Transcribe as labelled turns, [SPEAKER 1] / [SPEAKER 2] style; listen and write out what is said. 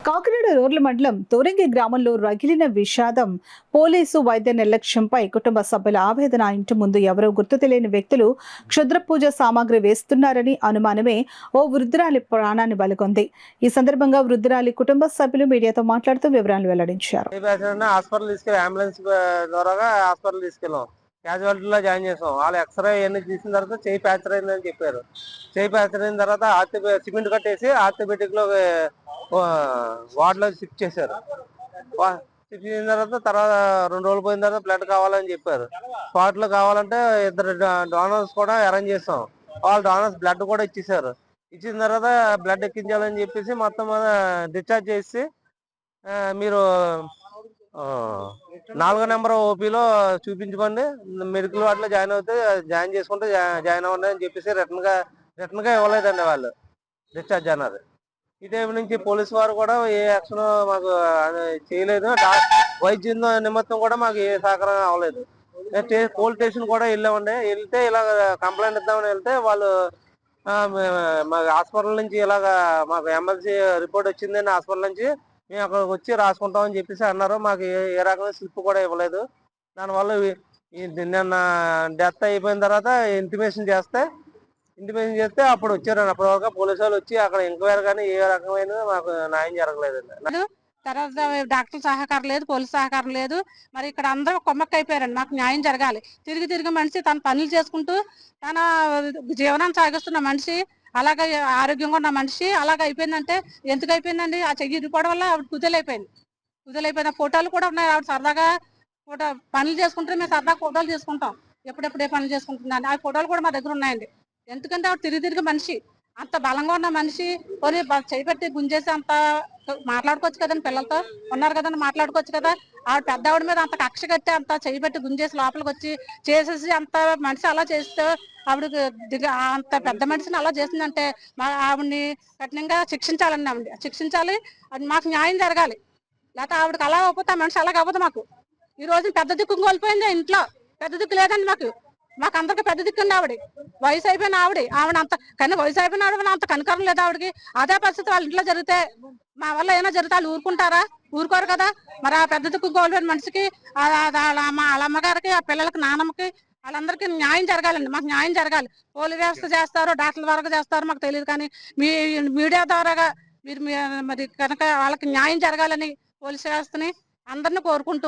[SPEAKER 1] కాకినాడ రోడ్ల మండలం తోరంగి గ్రామంలో రగిలిన విషాదం. పోలీసు వైద్య నిర్లక్ష్యంపై కుటుంబ సభ్యుల ఆవేదన. ఇంటి ముందు ఎవరో గుర్తు తెలియని వ్యక్తులు క్షుద్ర పూజ సామాగ్రి వేస్తున్నారని అనుమానమే ఓ వృద్ధురాలి ప్రాణాన్ని బలికొంది. ఈ సందర్భంగా వృద్ధురాలి కుటుంబ సభ్యులు మీడియాతో మాట్లాడుతూ వివరాలు వెల్లడించారు.
[SPEAKER 2] క్యాజువాలిటీలో జాయిన్ చేసాం. వాళ్ళు ఎక్స్రే ఇవన్నీ తీసిన తర్వాత చేయి ఫ్రాక్చర్ అయిందని చెప్పారు. చేయి ఫ్రాక్చర్ అయిన తర్వాత సిమెంట్ కట్టేసి ఆర్థోపెటిక్ లో వార్డులో షిఫ్ట్ చేశారు. షిఫ్ట్ చేసిన తర్వాత 2 రోజులు పోయిన తర్వాత బ్లడ్ కావాలని చెప్పారు. స్పాట్ లో కావాలంటే 2 డోనర్స్ కూడా అరేంజ్ చేసాం. వాళ్ళు డోనర్స్ బ్లడ్ కూడా ఇచ్చేసారు. ఇచ్చిన తర్వాత బ్లడ్ ఎక్కించాలని చెప్పేసి మొత్తం డిశ్చార్జ్ చేసి మీరు 4వ నెంబర్ ఓపీలో చూపించుకోండి, మెడికల్ వాటిలో జాయిన్ చేసుకుంటే జాయిన్ అవ్వండి అని చెప్పేసి రిటర్న్ గా ఇవ్వలేదండి. వాళ్ళు డిశ్చార్జ్ అన్నారు. ఈ టైం నుంచి పోలీసు వారు కూడా ఏ యాక్షన్ మాకు చేయలేదు. వైద్యం నిమిత్తం కూడా మాకు ఏ సహకారం అవ్వలేదు. పోలీస్ స్టేషన్ కూడా వెళ్ళామండి. వెళ్తే ఇలా కంప్లైంట్ ఇద్దామని వెళ్తే వాళ్ళు మా హాస్పిటల్ నుంచి ఇలాగ మాకు ఎమ్మెల్సీ రిపోర్ట్ వచ్చిందని హాస్పిటల్ నుంచి మేము అక్కడికి వచ్చి రాసుకుంటామని చెప్పేసి అన్నారు. మాకు ఏ రకమైన స్లిప్ కూడా ఇవ్వలేదు. దానివల్ల నిన్న డెత్ అయిపోయిన తర్వాత ఇంటిమేషన్ చేస్తే అప్పుడు వచ్చారండి. అప్పటి వరకు పోలీసు వాళ్ళు వచ్చి అక్కడ ఎంక్వైరీ కానీ ఏ రకమైన మాకు న్యాయం జరగలేదండి.
[SPEAKER 3] తర్వాత డాక్టర్ సహకారం లేదు, పోలీస్ సహకారం లేదు. మరి ఇక్కడ అందరూ కొమ్మక్క అయిపోయారండి. మాకు న్యాయం జరగాలి. తిరిగి మనిషి తన పనులు చేసుకుంటూ తన జీవనాన్ని సాగిస్తున్న మనిషి, అలాగే ఆరోగ్యంగా ఉన్న మనిషి అలాగ అయిపోయిందంటే ఎందుకు అయిపోయిందండి? ఆ చెయ్యి ఇరిపోవడం వల్ల ఆవిడ కుదేలైపోయింది. ఫోటోలు కూడా ఉన్నాయి. ఆవిడ సరదాగా పనులు చేసుకుంటే మేము సరదాగా ఫోటోలు చేసుకుంటాం. ఎప్పుడెప్పుడు ఏ పనులు చేసుకుంటుందని ఆ ఫోటోలు కూడా మా దగ్గర ఉన్నాయండి. ఎందుకంటే ఆవిడ తిరిగి మనిషి, అంత బలంగా ఉన్న మనిషి కొని చేపెట్టి గుంజేసి అంత మాట్లాడుకోవచ్చు కదండి. పిల్లలతో ఉన్నారు కదండి, మాట్లాడుకోవచ్చు కదా. ఆవిడ పెద్ద ఆవిడ మీద అంత కక్ష కట్టి అంత చేపెట్టి గుంజేసి లోపలికి వచ్చి చేసేసి అంత మనిషి అలా చేస్తే ఆవిడకి అంత పెద్ద మనిషిని అలా చేసిందంటే ఆవిడని కఠినంగా శిక్షించాలండి. శిక్షించాలి. అది మాకు న్యాయం జరగాలి. లేకపోతే ఆవిడకి అలా అవ్వకపోతే ఆ మనిషి అలాగ అవ్వదు. మాకు ఈ రోజు పెద్ద దిక్కు కోల్పోయింది. ఇంట్లో పెద్ద దిక్కు లేదండి. మాకు అందరికి పెద్ద దిక్కుంది. వయసు అయిపోయిన ఆవిడ అంత కానీ వయసు అయిపోయిన ఆవిడ అంత కనికరం లేదు ఆవిడకి. అదే పరిస్థితి వాళ్ళ ఇంట్లో జరిగితే మా వల్ల ఏమైనా జరిగితే వాళ్ళు ఊరుకుంటారా? ఊరుకోరు కదా. మరి ఆ పెద్ద దిక్కు కోల్పోయిన మనిషికి వాళ్ళ అమ్మగారికి, ఆ పిల్లలకి, నాన్నమ్మకి వాళ్ళందరికీ న్యాయం జరగాలండి. మాకు న్యాయం జరగాలి. పోలీస్ వ్యవస్థ చేస్తారు, డాక్టర్ల ద్వారా చేస్తారు మాకు తెలియదు. కానీ మీ మీడియా ద్వారాగా మీరు మరి కనుక వాళ్ళకి న్యాయం జరగాలని పోలీస్ వ్యవస్థని అందరినీ కోరుకుంటూ